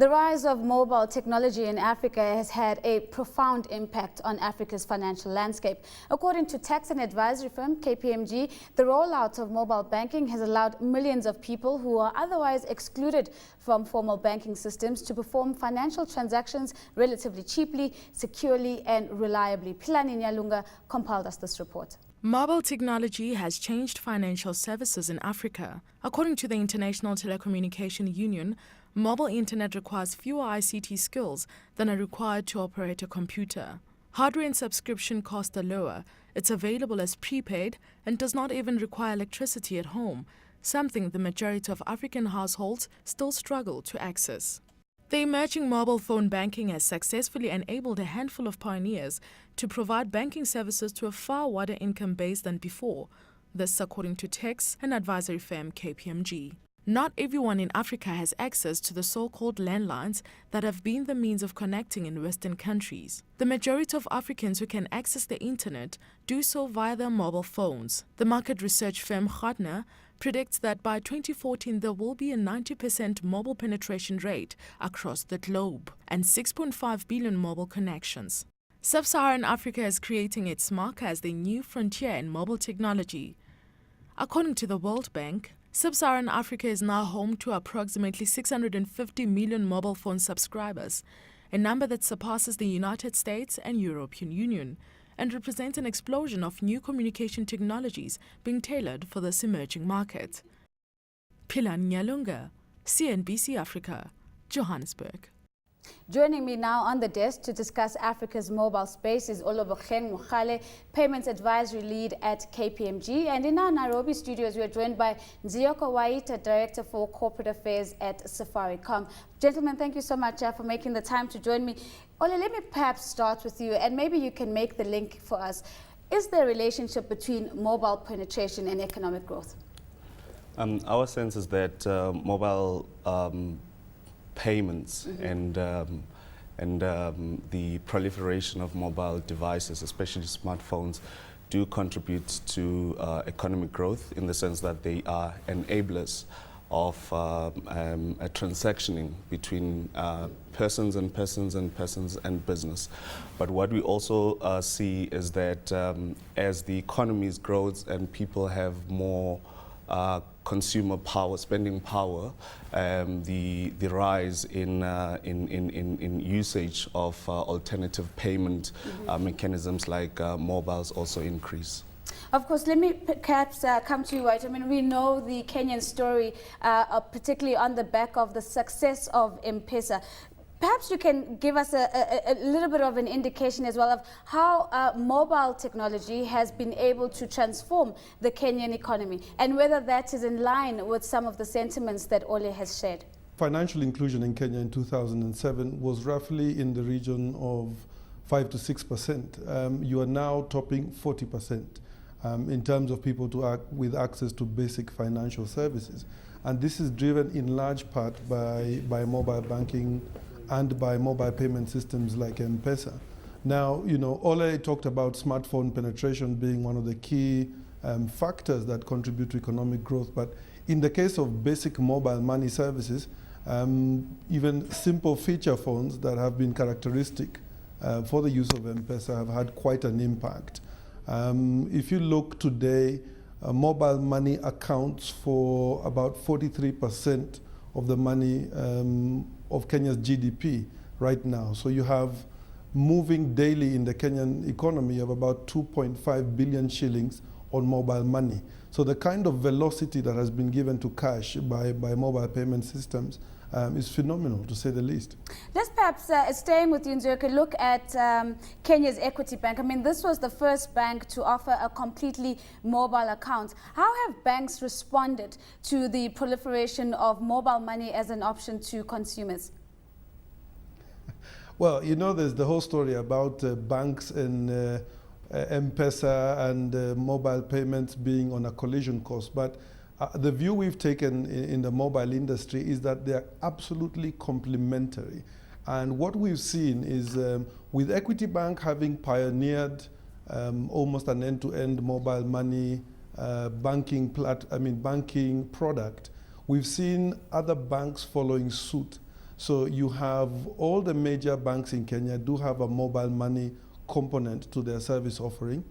The rise of mobile technology in Africa has had a profound impact on Africa's financial landscape. According to tax and advisory firm KPMG, the rollout of mobile banking has allowed millions of people who are otherwise excluded from formal banking systems to perform financial transactions relatively cheaply, securely and reliably. Pilani Nyalunga compiled us this report. Mobile technology has changed financial services in Africa. According to the International Telecommunication Union, mobile internet requires fewer ICT skills than are required to operate a computer. Hardware and subscription costs are lower. It's available as prepaid and does not even require electricity at home, something the majority of African households still struggle to access. The emerging mobile phone banking has successfully enabled a handful of pioneers to provide banking services to a far wider income base than before, this according to tax and advisory firm KPMG. Not everyone in Africa has access to the so-called landlines that have been the means of connecting in Western countries. The majority of Africans who can access the internet do so via their mobile phones. The market research firm Gartner predicts that by 2014 there will be a 90% mobile penetration rate across the globe and 6.5 billion mobile connections. Sub-Saharan Africa is creating its mark as the new frontier in mobile technology. According to the World Bank, Sub-Saharan Africa is now home to approximately 650 million mobile phone subscribers, a number that surpasses the United States and European Union, and represents an explosion of new communication technologies being tailored for this emerging market. Pilani Nyalunga, CNBC Africa, Johannesburg. Joining me now on the desk to discuss Africa's mobile space is Olobokheng Mukhale, Payments Advisory Lead at KPMG. And in our Nairobi studios, we are joined by Nziyoko Waita, Director for Corporate Affairs at Safaricom. Gentlemen, thank you so much for making the time to join me. Ole, let me perhaps start with you, and maybe you can make the link for us. Is there a relationship between mobile penetration and economic growth? Our sense is that mobile payments and the proliferation of mobile devices, especially smartphones, do contribute to economic growth in the sense that they are enablers of a transactioning between persons and business. But what we also see is that as the economies grows and people have more consumer power, spending power, the rise in usage of alternative payment mechanisms like mobiles also increase. Of course, let me perhaps come to you, right? I mean, we know the Kenyan story, particularly on the back of the success of M-Pesa. Perhaps you can give us a little bit of an indication as well of how mobile technology has been able to transform the Kenyan economy and whether that is in line with some of the sentiments that Ole has shared. Financial inclusion in Kenya in 2007 was roughly in the region of 5 to 6%. You are now topping 40% in terms of people with access to basic financial services. And this is driven in large part by mobile banking and by mobile payment systems like M-Pesa. Now, you know, Ole talked about smartphone penetration being one of the key factors that contribute to economic growth, but in the case of basic mobile money services, even simple feature phones that have been characteristic for the use of M-Pesa have had quite an impact. If you look today, mobile money accounts for about 43% of the money of Kenya's GDP right now. So you have moving daily in the Kenyan economy of about 2.5 billion shillings on mobile money. So the kind of velocity that has been given to cash by mobile payment systems is phenomenal, to say the least. Let's perhaps, staying with you, Nziyoko, look at Kenya's Equity Bank. I mean, this was the first bank to offer a completely mobile account. How have banks responded to the proliferation of mobile money as an option to consumers? Well, you know, there's the whole story about banks and M-Pesa and mobile payments being on a collision course. But the view we've taken in the mobile industry is that they are absolutely complementary. And what we've seen is with Equity Bank having pioneered almost an end-to-end mobile money banking product, we've seen other banks following suit. So you have all the major banks in Kenya do have a mobile money component to their service offering.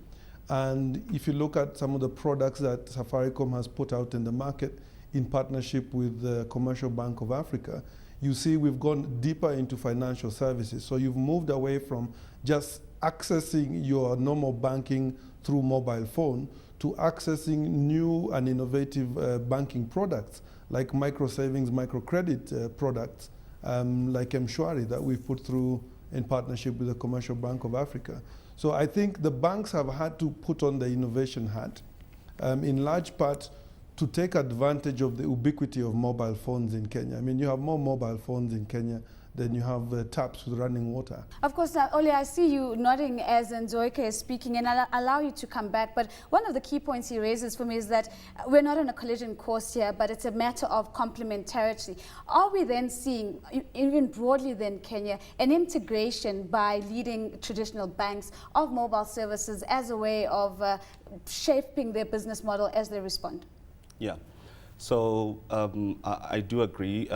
And if you look at some of the products that Safaricom has put out in the market in partnership with the Commercial Bank of Africa, you see we've gone deeper into financial services. So you've moved away from just accessing your normal banking through mobile phone to accessing new and innovative banking products like micro savings, microcredit products like Mshwari that we've put through in partnership with the Commercial Bank of Africa. So I think the banks have had to put on the innovation hat, in large part to take advantage of the ubiquity of mobile phones in Kenya. I mean, you have more mobile phones in Kenya than you have taps with running water. Of course, Ole, I see you nodding as Nzoike is speaking, and I'll allow you to come back. But one of the key points he raises for me is that we're not on a collision course here, but it's a matter of complementarity. Are we then seeing, even broadly than Kenya, an integration by leading traditional banks of mobile services as a way of shaping their business model as they respond? Yeah. So I do agree.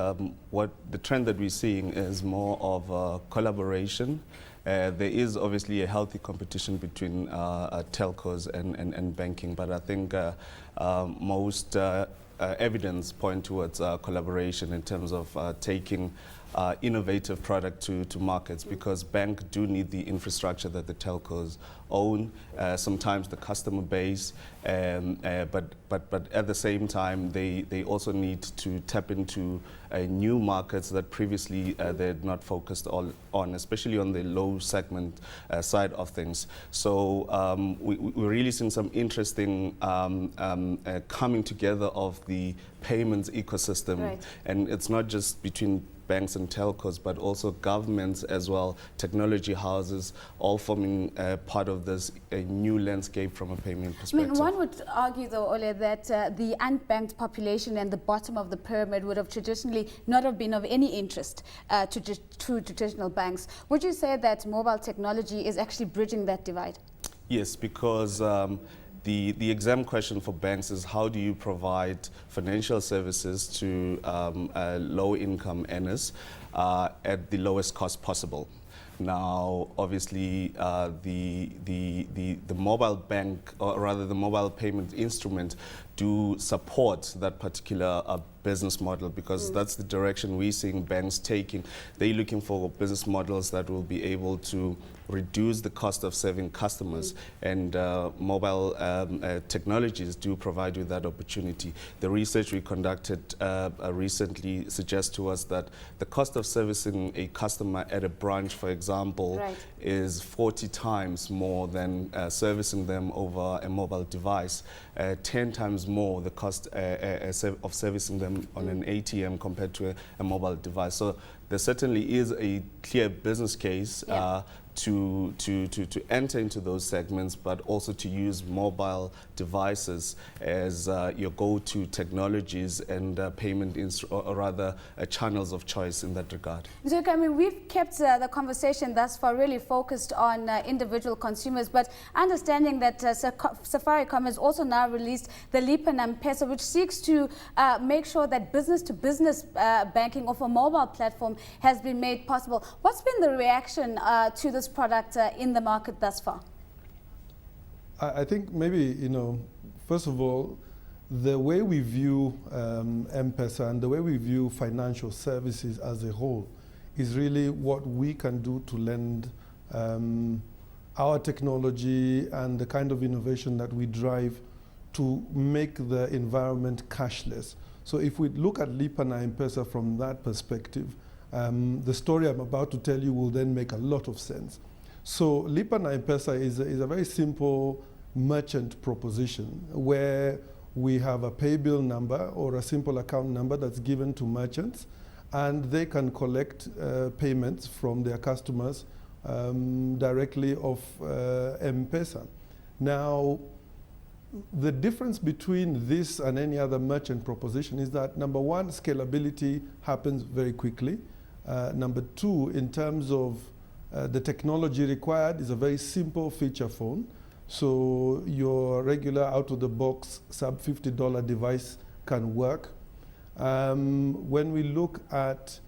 What the trend that we're seeing is more of collaboration. There is obviously a healthy competition between telcos and banking, but I think most evidence point towards collaboration in terms of taking innovative product to markets, because banks do need the infrastructure that the telcos own, sometimes the customer base, but at the same time they also need to tap into new markets that previously they had not focused on, especially on the low segment side of things. So we're really seeing some interesting coming together of the payments ecosystem, right. And it's not just between banks and telcos, but also governments as well, technology houses, all forming part of this new landscape from a payment perspective. I mean, one would argue, though, Ole, that the unbanked population and the bottom of the pyramid would have traditionally not have been of any interest to traditional banks. Would you say that mobile technology is actually bridging that divide? Yes, because the exam question for banks is how do you provide financial services to low-income earners at the lowest cost possible. Now, obviously, the mobile bank, or rather the mobile payment instrument, do support that particular business model, because that's the direction we're seeing banks taking. They're looking for business models that will be able to reduce the cost of serving customers, and mobile technologies do provide you that opportunity. The research we conducted recently suggests to us that the cost of servicing a customer at a branch, for example, right. is 40 times more than servicing them over a mobile device, 10 times more the cost of servicing them on an ATM compared to a mobile device. So there certainly is a clear business case to enter into those segments, but also to use mobile devices as your go-to technologies and payment, or rather channels of choice in that regard. So, I mean, we've kept the conversation thus far really focused on individual consumers, but understanding that Safaricom has also now released the Lipa na M-Pesa, which seeks to make sure that business-to-business banking of a mobile platform has been made possible. What's been the reaction to this product in the market thus far? I think maybe, first of all, the way we view M-Pesa and the way we view financial services as a whole is really what we can do to lend our technology and the kind of innovation that we drive to make the environment cashless. So if we look at Lipa na M-Pesa from that perspective, the story I'm about to tell you will then make a lot of sense. So Lipa na M-Pesa is a very simple merchant proposition where we have a pay bill number or a simple account number that's given to merchants, and they can collect payments from their customers directly off M-Pesa. Now, the difference between this and any other merchant proposition is that, number one, scalability happens very quickly. Number two, in terms of the technology required, is a very simple feature phone. So your regular out-of-the-box sub-$50 device can work. When we look at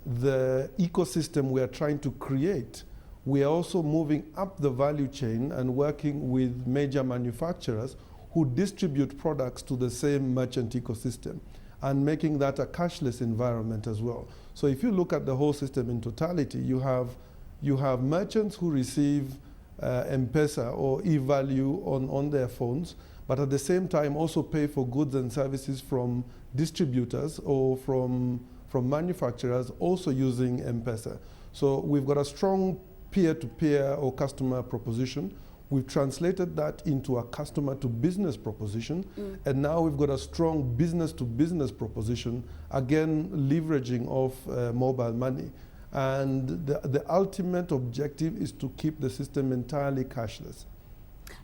the ecosystem we are trying to create, we are also moving up the value chain and working with major manufacturers who distribute products to the same merchant ecosystem and making that a cashless environment as well. So if you look at the whole system in totality, you have merchants who receive M-Pesa or e-value on their phones, but at the same time also pay for goods and services from distributors or from manufacturers also using M-Pesa. So we've got a strong peer-to-peer or customer proposition. We've translated that into a customer-to-business proposition, and now we've got a strong business-to-business proposition, again leveraging off mobile money. And the ultimate objective is to keep the system entirely cashless.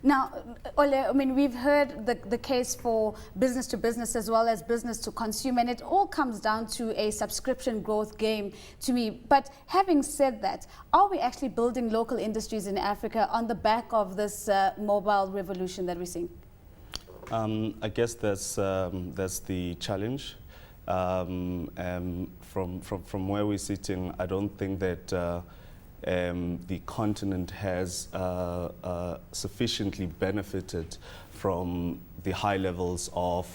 Now, Ole, I mean, we've heard the case for business to business as well as business to consumer, and it all comes down to a subscription growth game to me. But having said that, are we actually building local industries in Africa on the back of this mobile revolution that we're seeing? I guess that's the challenge. From where we're sitting, I don't think that the continent has sufficiently benefited from the high levels of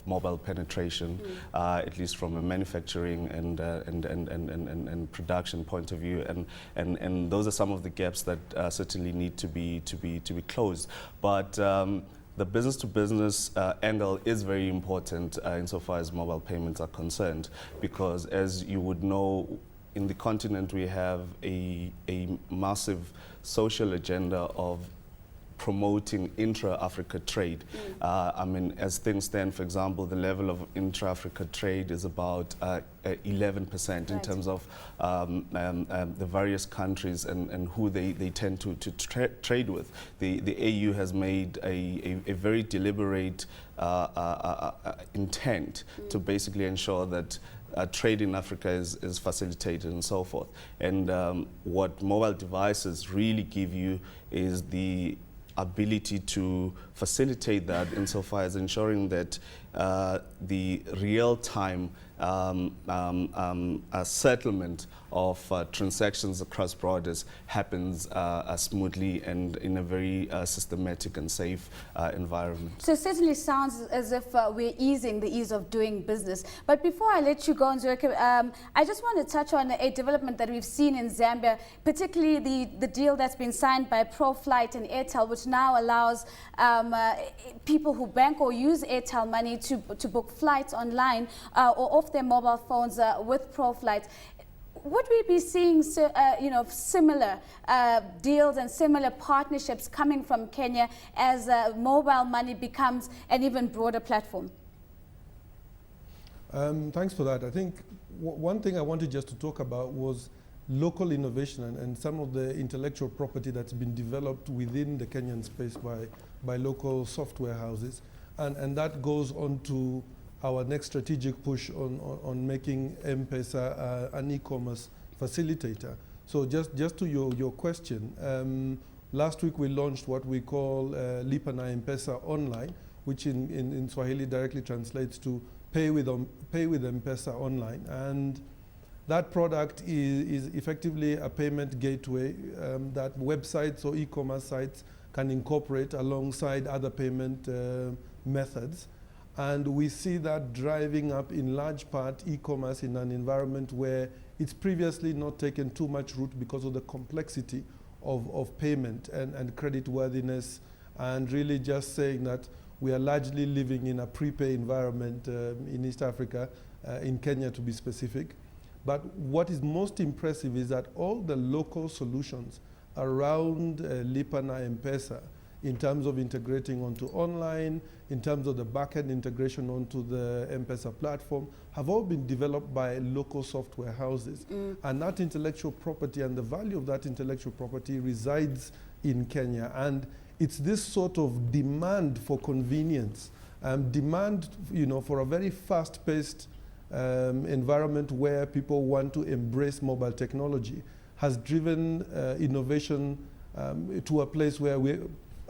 mobile penetration, at least from a manufacturing and production point of view, and those are some of the gaps that certainly need to be closed. But the business-to-business angle is very important insofar as mobile payments are concerned, because as you would know, in the continent we have a massive social agenda of promoting intra-Africa trade. I mean, as things stand, for example, the level of intra-Africa trade is about 11% in terms of the various countries and who they tend to trade with. The AU has made a very deliberate intent to basically ensure that trade in Africa is facilitated and so forth. And what mobile devices really give you is the ability to facilitate that insofar as ensuring that the real-time settlement of transactions across borders happens smoothly and in a very systematic and safe environment. So it certainly sounds as if we're easing the ease of doing business. But before I let you go, Nzioke, I just want to touch on a development that we've seen in Zambia, particularly the deal that's been signed by ProFlight and Airtel, which now allows people who bank or use Airtel money to book flights online or off their mobile phones with ProFlight. Would we be seeing similar deals and similar partnerships coming from Kenya as mobile money becomes an even broader platform? Thanks for that. I think one thing I wanted just to talk about was local innovation and some of the intellectual property that's been developed within the Kenyan space by local software houses. And that goes on to our next strategic push on making M-Pesa an e-commerce facilitator. So just to your question, last week we launched what we call Lipa na M-Pesa Online, which in Swahili directly translates to pay with M-Pesa online. And that product is effectively a payment gateway that websites or e-commerce sites can incorporate alongside other payment methods. And we see that driving up in large part e-commerce in an environment where it's previously not taken too much root because of the complexity of payment and credit worthiness, and really just saying that we are largely living in a prepay environment in East Africa, in Kenya to be specific. But what is most impressive is that all the local solutions around Lipa na M-Pesa, in terms of integrating onto online, in terms of the backend integration onto the M-Pesa platform, have all been developed by local software houses. And that intellectual property and the value of that intellectual property resides in Kenya. And it's this sort of demand for convenience, demand for a very fast-paced environment where people want to embrace mobile technology has driven innovation to a place where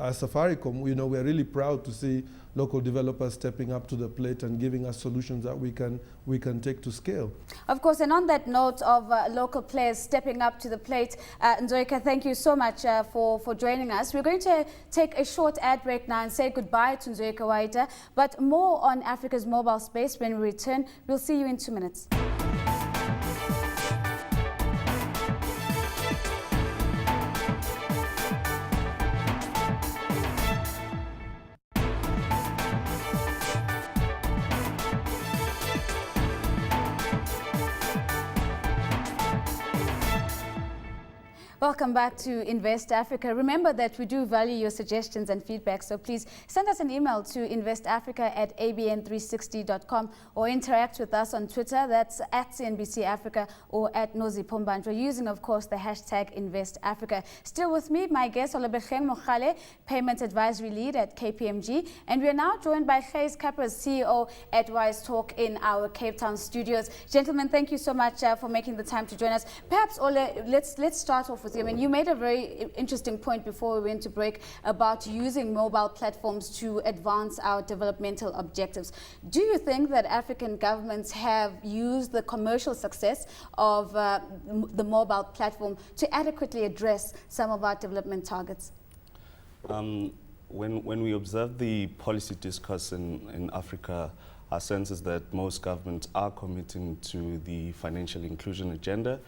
as Safaricom, we're really proud to see local developers stepping up to the plate and giving us solutions that we can take to scale. Of course, and on that note of local players stepping up to the plate, Nzoika, thank you so much for joining us. We're going to take a short ad break now and say goodbye to Nzoika Waita, but more on Africa's mobile space when we return. We'll see you in 2 minutes. Welcome back to Invest Africa. Remember that we do value your suggestions and feedback, so please send us an email to investafrica@abn360.com or interact with us on Twitter, that's @CNBC Africa or @NoziPombanjwa, using, of course, the hashtag InvestAfrica. Still with me, my guest, Olebecheng Mokhale, Payment Advisory Lead at KPMG, and we are now joined by Gijs Kappers, CEO at Wise Talk in our Cape Town studios. Gentlemen, thank you so much for making the time to join us. Perhaps, Ole, let's start off with you. I mean, you made a very interesting point before we went to break about using mobile platforms to advance our developmental objectives. Do you think that African governments have used the commercial success of the mobile platform to adequately address some of our development targets? When we observe the policy discourse in Africa, our sense is that most governments are committing to the financial inclusion agenda,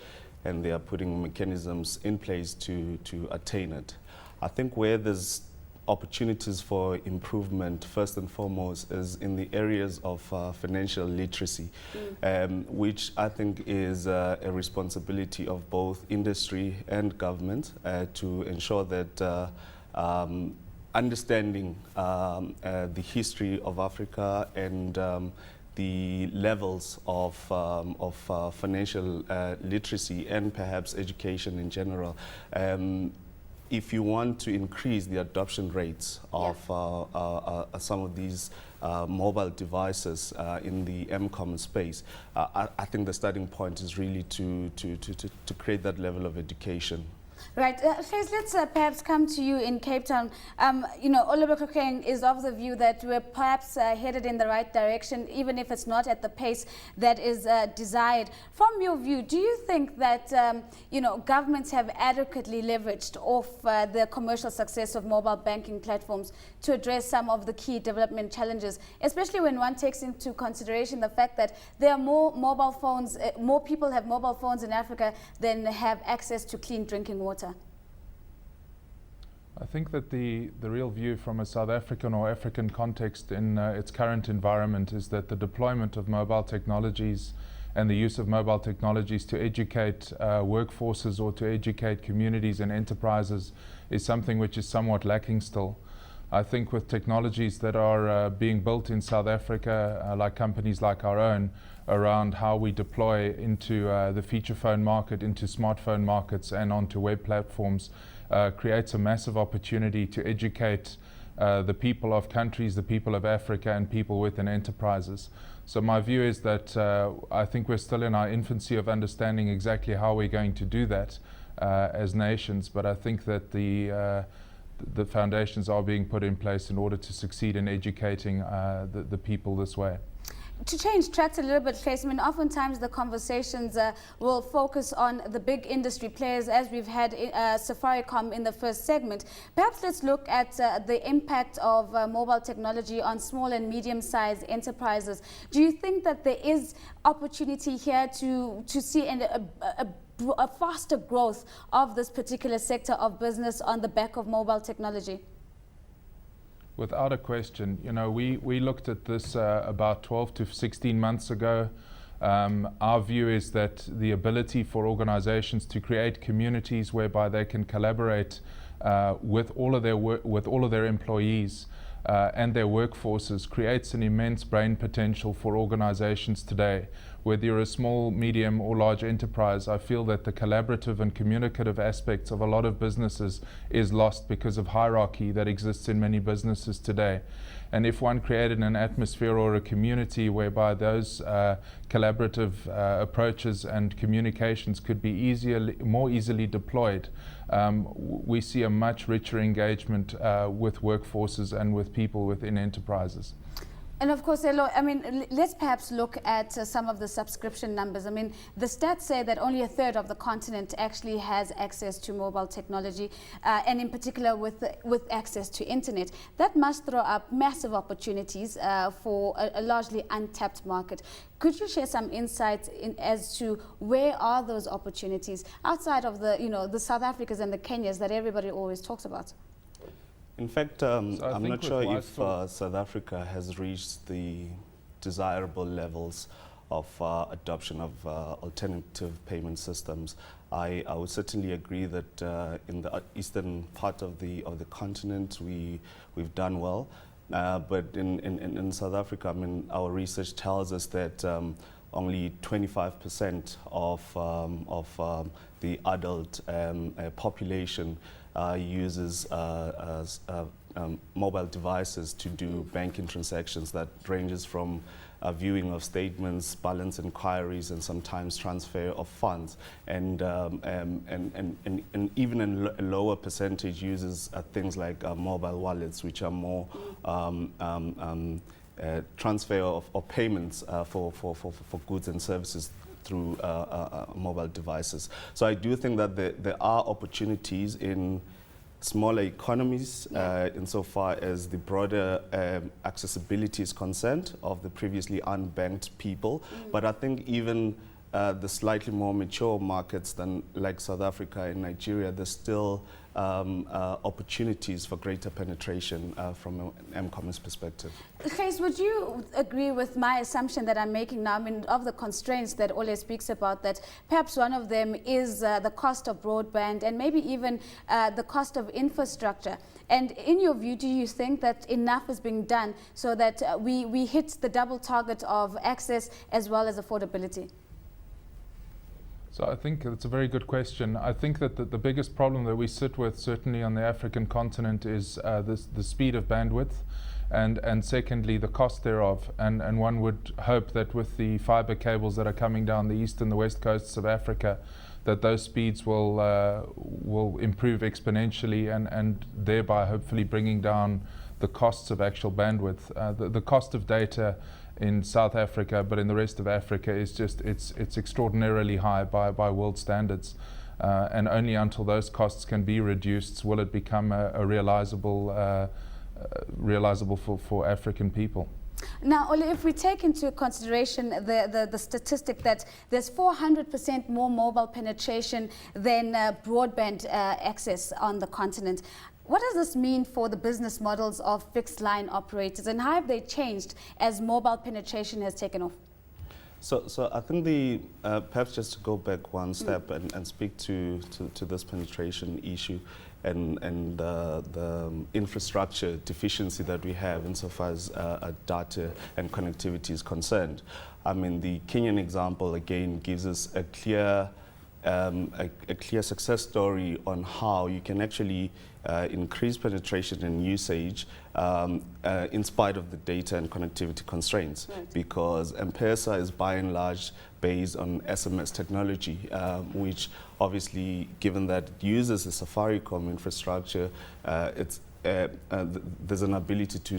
and they are putting mechanisms in place to attain it. I think where there's opportunities for improvement, first and foremost, is in the areas of financial literacy, which I think is a responsibility of both industry and government to ensure that understanding the history of Africa and the levels of financial literacy and perhaps education in general. If you want to increase the adoption rates of some of these mobile devices in the M-common space, I think the starting point is really to create that level of education. Right. Gijs, let's perhaps come to you in Cape Town. Olebecheng is of the view that we're perhaps headed in the right direction, even if it's not at the pace that is desired. From your view, do you think that governments have adequately leveraged off the commercial success of mobile banking platforms to address some of the key development challenges, especially when one takes into consideration the fact that there are more mobile phones, more people have mobile phones in Africa than have access to clean drinking water? I think that the real view from a South African or African context in its current environment is that the deployment of mobile technologies and the use of mobile technologies to educate workforces or to educate communities and enterprises is something which is somewhat lacking still. I think with technologies that are being built in South Africa, like companies like our own, around how we deploy into the feature phone market, into smartphone markets and onto web platforms, creates a massive opportunity to educate the people of countries, the people of Africa and people within enterprises. So my view is that I think we're still in our infancy of understanding exactly how we're going to do that as nations, but I think that the foundations are being put in place in order to succeed in educating the people this way. To change tracks a little bit, Gijs, I mean, oftentimes the conversations will focus on the big industry players, as we've had Safaricom in the first segment. Perhaps let's look at the impact of mobile technology on small and medium-sized enterprises. Do you think that there is opportunity here to see a faster growth of this particular sector of business on the back of mobile technology? Without a question. We looked at this about 12 to 16 months ago. Our view is that the ability for organizations to create communities whereby they can collaborate with all of their employees and their workforces creates an immense brain potential for organizations today. Whether you're a small, medium or large enterprise, I feel that the collaborative and communicative aspects of a lot of businesses is lost because of hierarchy that exists in many businesses today. And if one created an atmosphere or a community whereby those collaborative approaches and communications could be more easily deployed, we see a much richer engagement with workforces and with people within enterprises. And of course, I mean, let's perhaps look at some of the subscription numbers. I mean, the stats say that only a third of the continent actually has access to mobile technology, and in particular with access to internet. That must throw up massive opportunities for a largely untapped market. Could you share some insights as to where are those opportunities outside of the South Africas and the Kenyas that everybody always talks about? In fact, I'm not sure if South Africa has reached the desirable levels of adoption of alternative payment systems. I would certainly agree that in the eastern part of the continent we've done well, but in South Africa, I mean, our research tells us that only 25% of the adult population uses mobile devices to do banking transactions. That ranges from viewing of statements, balance inquiries, and sometimes transfer of funds. And even a lower percentage uses things like mobile wallets, which are more transfer of payments for goods and services through mobile devices. So I do think that there are opportunities in smaller economies insofar as the broader accessibility is concerned of the previously unbanked people. But I think even the slightly more mature markets than like South Africa and Nigeria, there's still opportunities for greater penetration from an m-commerce perspective. Kees, would you agree with my assumption that I'm making now, I mean, of the constraints that Ole speaks about, that perhaps one of them is the cost of broadband and maybe even the cost of infrastructure? And in your view, do you think that enough is being done so that we hit the double target of access as well as affordability? So I think it's a very good question. I think that the biggest problem that we sit with, certainly on the African continent, is the speed of bandwidth, and secondly, the cost thereof. And one would hope that with the fiber cables that are coming down the east and the west coasts of Africa, that those speeds will improve exponentially, and thereby hopefully bringing down the costs of actual bandwidth. The cost of data in South Africa, but in the rest of Africa, is just it's extraordinarily high by world standards, and only until those costs can be reduced will it become a realizable for African people. Now, Ole, if we take into consideration the statistic that there's 400% more mobile penetration than broadband access on the continent, what does this mean for the business models of fixed line operators, and how have they changed as mobile penetration has taken off? So I think perhaps just to go back one step and speak to this penetration issue and the infrastructure deficiency that we have insofar as data and connectivity is concerned. I mean, the Kenyan example again gives us a clear success story on how you can actually increase penetration and usage in spite of the data and connectivity constraints. Right. Because M-Pesa is by and large based on SMS technology, which obviously, given that it uses the Safaricom infrastructure, there's an ability to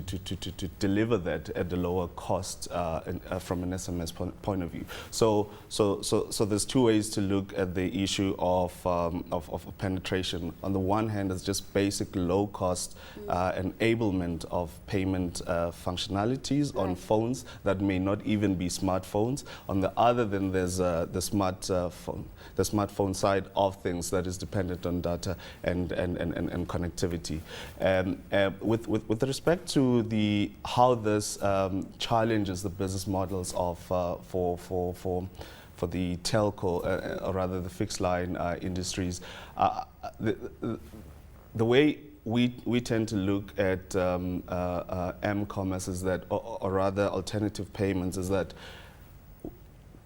deliver that at a lower cost from an SMS point of view. So there's two ways to look at the issue of penetration. On the one hand, it's just basic low cost enablement of payment functionalities on phones that may not even be smartphones. On the other, then there's the smartphone side of things that is dependent on data and connectivity. With respect to how this challenges the business models of for the telco, or rather the fixed line industries, the way we tend to look at m-commerce is that, or rather alternative payments, is that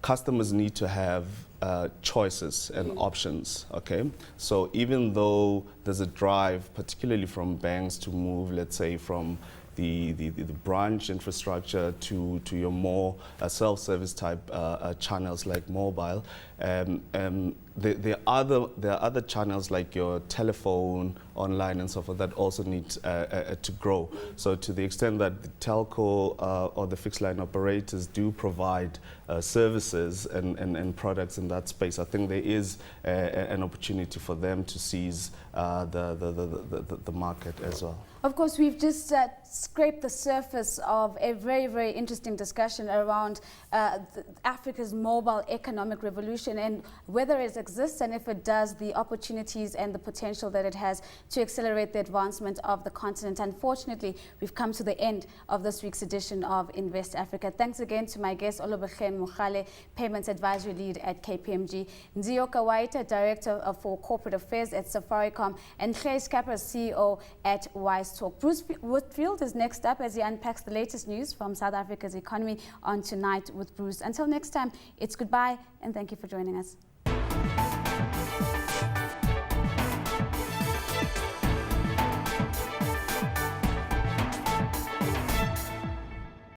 customers need to have choices and options, okay? So even though there's a drive, particularly from banks, to move, let's say, from the branch infrastructure to your more self-service type channels like mobile. There are other channels like your telephone, online and so forth that also need to grow. So to the extent that the telco or the fixed line operators do provide services and products in that space, I think there is an opportunity for them to seize the market as well. Of course, we've just scraped the surface of a very, very interesting discussion around Africa's mobile economic revolution and whether it exists, and if it does, the opportunities and the potential that it has to accelerate the advancement of the continent. Unfortunately, we've come to the end of this week's edition of Invest Africa. Thanks again to my guest, Olobekgen Mogale, Payments Advisory Lead at KPMG, Nzioka Waita, Director for Corporate Affairs at Safaricom, and Gijs Kappers, CEO at Wise Talk. Bruce Whitfield is next up as he unpacks the latest news from South Africa's economy on Tonight with Bruce. Until next time, it's goodbye and thank you for joining us.